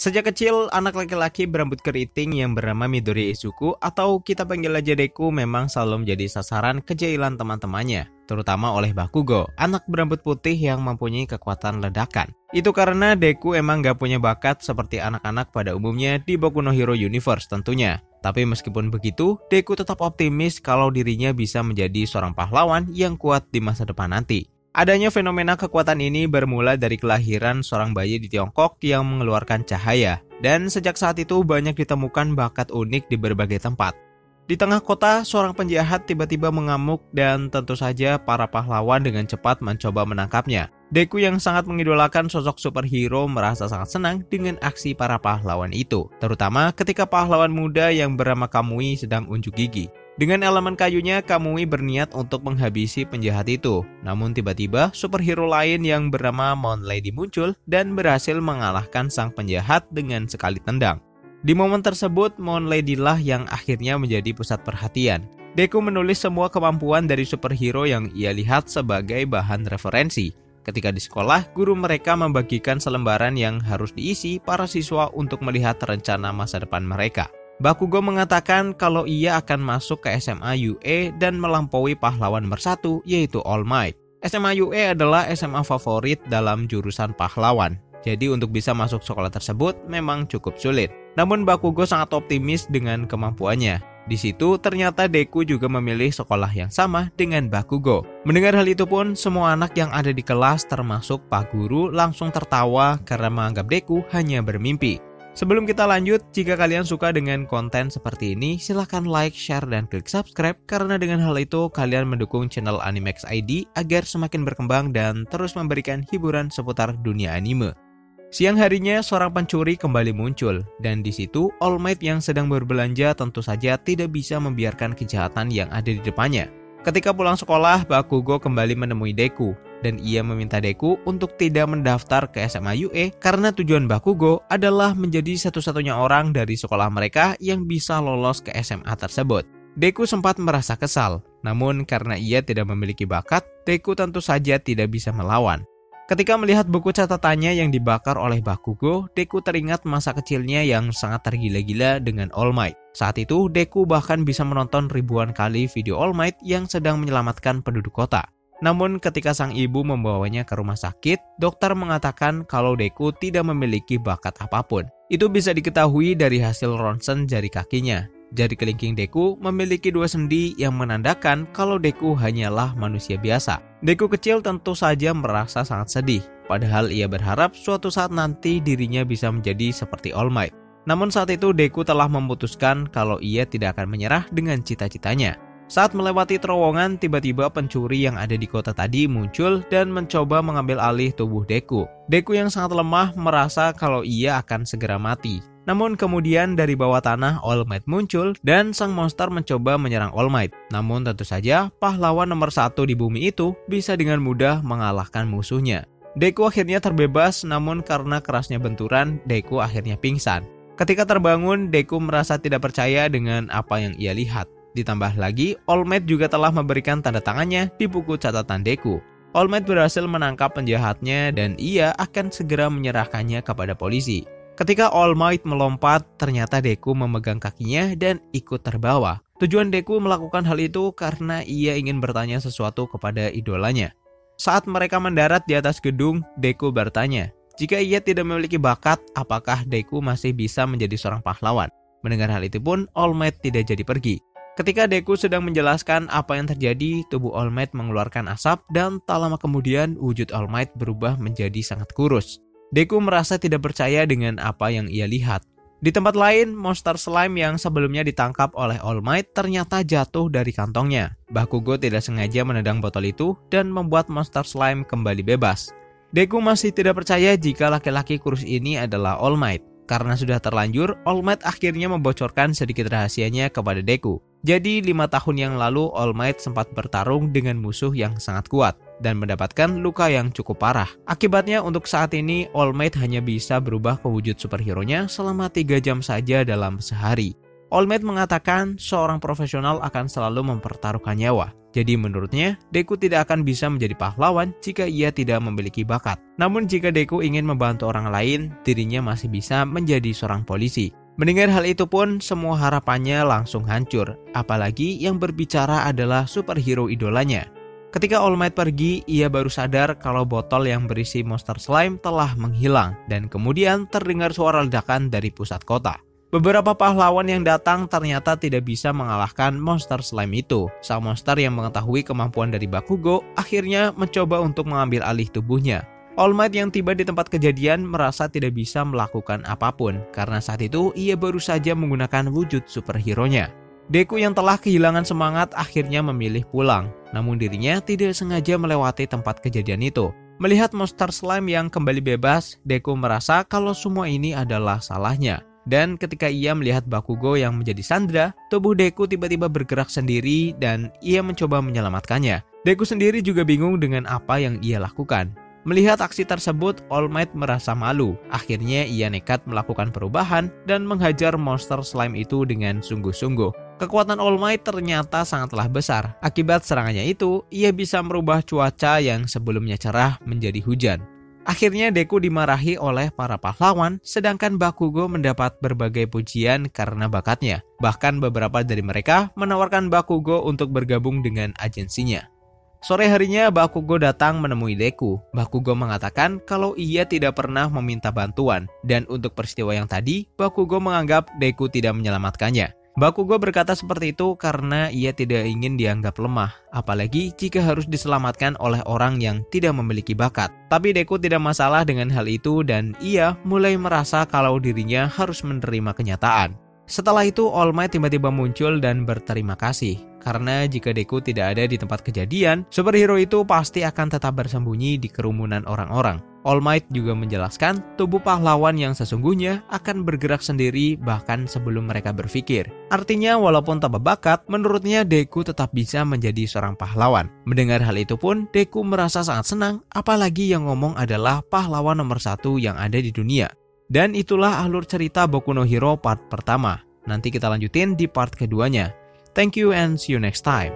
Sejak kecil, anak laki-laki berambut keriting yang bernama Midori Izuku atau kita panggil aja Deku memang selalu menjadi sasaran kejailan teman-temannya, terutama oleh Bakugo, anak berambut putih yang mempunyai kekuatan ledakan. Itu karena Deku emang gak punya bakat seperti anak-anak pada umumnya di Boku no Hero Universe tentunya. Tapi meskipun begitu, Deku tetap optimis kalau dirinya bisa menjadi seorang pahlawan yang kuat di masa depan nanti. Adanya fenomena kekuatan ini bermula dari kelahiran seorang bayi di Tiongkok yang mengeluarkan cahaya, dan sejak saat itu banyak ditemukan bakat unik di berbagai tempat. Di tengah kota, seorang penjahat tiba-tiba mengamuk dan tentu saja para pahlawan dengan cepat mencoba menangkapnya. Deku yang sangat mengidolakan sosok superhero merasa sangat senang dengan aksi para pahlawan itu, terutama ketika pahlawan muda yang bernama Kamui sedang unjuk gigi. Dengan elemen kayunya, Kamui berniat untuk menghabisi penjahat itu. Namun tiba-tiba, superhero lain yang bernama Moon Lady muncul dan berhasil mengalahkan sang penjahat dengan sekali tendang. Di momen tersebut, Moon Lady lah yang akhirnya menjadi pusat perhatian. Deku menulis semua kemampuan dari superhero yang ia lihat sebagai bahan referensi. Ketika di sekolah, guru mereka membagikan selembaran yang harus diisi para siswa untuk melihat rencana masa depan mereka. Bakugo mengatakan kalau ia akan masuk ke SMA UE dan melampaui pahlawan nomor 1 yaitu All Might. SMA UE adalah SMA favorit dalam jurusan pahlawan. Jadi untuk bisa masuk sekolah tersebut memang cukup sulit. Namun Bakugo sangat optimis dengan kemampuannya. Di situ ternyata Deku juga memilih sekolah yang sama dengan Bakugo. Mendengar hal itu pun semua anak yang ada di kelas termasuk Pak Guru langsung tertawa karena menganggap Deku hanya bermimpi. Sebelum kita lanjut, jika kalian suka dengan konten seperti ini, silahkan like, share, dan klik subscribe karena dengan hal itu kalian mendukung channel Animex ID agar semakin berkembang dan terus memberikan hiburan seputar dunia anime. Siang harinya, seorang pencuri kembali muncul, dan di situ All Might yang sedang berbelanja tentu saja tidak bisa membiarkan kejahatan yang ada di depannya. Ketika pulang sekolah, Bakugo kembali menemui Deku, dan ia meminta Deku untuk tidak mendaftar ke SMA UE karena tujuan Bakugo adalah menjadi satu-satunya orang dari sekolah mereka yang bisa lolos ke SMA tersebut. Deku sempat merasa kesal, namun karena ia tidak memiliki bakat, Deku tentu saja tidak bisa melawan. Ketika melihat buku catatannya yang dibakar oleh Bakugo, Deku teringat masa kecilnya yang sangat tergila-gila dengan All Might. Saat itu, Deku bahkan bisa menonton ribuan kali video All Might yang sedang menyelamatkan penduduk kota. Namun ketika sang ibu membawanya ke rumah sakit, dokter mengatakan kalau Deku tidak memiliki bakat apapun. Itu bisa diketahui dari hasil ronsen jari kakinya. Jari kelingking Deku memiliki 2 sendi yang menandakan kalau Deku hanyalah manusia biasa. Deku kecil tentu saja merasa sangat sedih, padahal ia berharap suatu saat nanti dirinya bisa menjadi seperti All Might. Namun saat itu Deku telah memutuskan kalau ia tidak akan menyerah dengan cita-citanya. Saat melewati terowongan, tiba-tiba pencuri yang ada di kota tadi muncul dan mencoba mengambil alih tubuh Deku. Deku yang sangat lemah merasa kalau ia akan segera mati. Namun kemudian dari bawah tanah All Might muncul dan sang monster mencoba menyerang All Might. Namun tentu saja pahlawan nomor 1 di bumi itu bisa dengan mudah mengalahkan musuhnya. Deku akhirnya terbebas, namun karena kerasnya benturan, Deku akhirnya pingsan. Ketika terbangun, Deku merasa tidak percaya dengan apa yang ia lihat. Ditambah lagi, All Might juga telah memberikan tanda tangannya di buku catatan Deku. All Might berhasil menangkap penjahatnya dan ia akan segera menyerahkannya kepada polisi. Ketika All Might melompat, ternyata Deku memegang kakinya dan ikut terbawa. Tujuan Deku melakukan hal itu karena ia ingin bertanya sesuatu kepada idolanya. Saat mereka mendarat di atas gedung, Deku bertanya, jika ia tidak memiliki bakat, apakah Deku masih bisa menjadi seorang pahlawan? Mendengar hal itu pun, All Might tidak jadi pergi. Ketika Deku sedang menjelaskan apa yang terjadi, tubuh All Might mengeluarkan asap dan tak lama kemudian wujud All Might berubah menjadi sangat kurus. Deku merasa tidak percaya dengan apa yang ia lihat. Di tempat lain, monster slime yang sebelumnya ditangkap oleh All Might ternyata jatuh dari kantongnya. Bakugo tidak sengaja menendang botol itu dan membuat monster slime kembali bebas. Deku masih tidak percaya jika laki-laki kurus ini adalah All Might. Karena sudah terlanjur, All Might akhirnya membocorkan sedikit rahasianya kepada Deku. Jadi 5 tahun yang lalu All Might sempat bertarung dengan musuh yang sangat kuat dan mendapatkan luka yang cukup parah. Akibatnya untuk saat ini All Might hanya bisa berubah ke wujud superhero-nya selama 3 jam saja dalam sehari. All Might mengatakan seorang profesional akan selalu mempertaruhkan nyawa. Jadi menurutnya, Deku tidak akan bisa menjadi pahlawan jika ia tidak memiliki bakat. Namun jika Deku ingin membantu orang lain, dirinya masih bisa menjadi seorang polisi. Mendengar hal itu pun, semua harapannya langsung hancur. Apalagi yang berbicara adalah superhero idolanya. Ketika All Might pergi, ia baru sadar kalau botol yang berisi monster slime telah menghilang. Dan kemudian terdengar suara ledakan dari pusat kota. Beberapa pahlawan yang datang ternyata tidak bisa mengalahkan monster slime itu. Sang monster yang mengetahui kemampuan dari Bakugo akhirnya mencoba untuk mengambil alih tubuhnya. All Might yang tiba di tempat kejadian merasa tidak bisa melakukan apapun karena saat itu ia baru saja menggunakan wujud superhero-nya. Deku yang telah kehilangan semangat akhirnya memilih pulang, namun dirinya tidak sengaja melewati tempat kejadian itu. Melihat monster slime yang kembali bebas, Deku merasa kalau semua ini adalah salahnya. Dan ketika ia melihat Bakugo yang menjadi sandera, tubuh Deku tiba-tiba bergerak sendiri dan ia mencoba menyelamatkannya. Deku sendiri juga bingung dengan apa yang ia lakukan. Melihat aksi tersebut, All Might merasa malu. Akhirnya ia nekat melakukan perubahan dan menghajar monster slime itu dengan sungguh-sungguh. Kekuatan All Might ternyata sangatlah besar. Akibat serangannya itu, ia bisa merubah cuaca yang sebelumnya cerah menjadi hujan. Akhirnya Deku dimarahi oleh para pahlawan, sedangkan Bakugo mendapat berbagai pujian karena bakatnya. Bahkan beberapa dari mereka menawarkan Bakugo untuk bergabung dengan agensinya. Sore harinya Bakugo datang menemui Deku. Bakugo mengatakan kalau ia tidak pernah meminta bantuan, dan untuk peristiwa yang tadi, Bakugo menganggap Deku tidak menyelamatkannya. Bakugo berkata seperti itu karena ia tidak ingin dianggap lemah, apalagi jika harus diselamatkan oleh orang yang tidak memiliki bakat. Tapi Deku tidak masalah dengan hal itu dan ia mulai merasa kalau dirinya harus menerima kenyataan. Setelah itu All Might tiba-tiba muncul dan berterima kasih. Karena jika Deku tidak ada di tempat kejadian, superhero itu pasti akan tetap bersembunyi di kerumunan orang-orang. All Might juga menjelaskan tubuh pahlawan yang sesungguhnya akan bergerak sendiri bahkan sebelum mereka berpikir. Artinya walaupun tanpa bakat, menurutnya Deku tetap bisa menjadi seorang pahlawan. Mendengar hal itu pun Deku merasa sangat senang, apalagi yang ngomong adalah pahlawan nomor 1 yang ada di dunia. Dan itulah alur cerita Boku no Hero part pertama. Nanti kita lanjutin di part keduanya. Thank you and see you next time.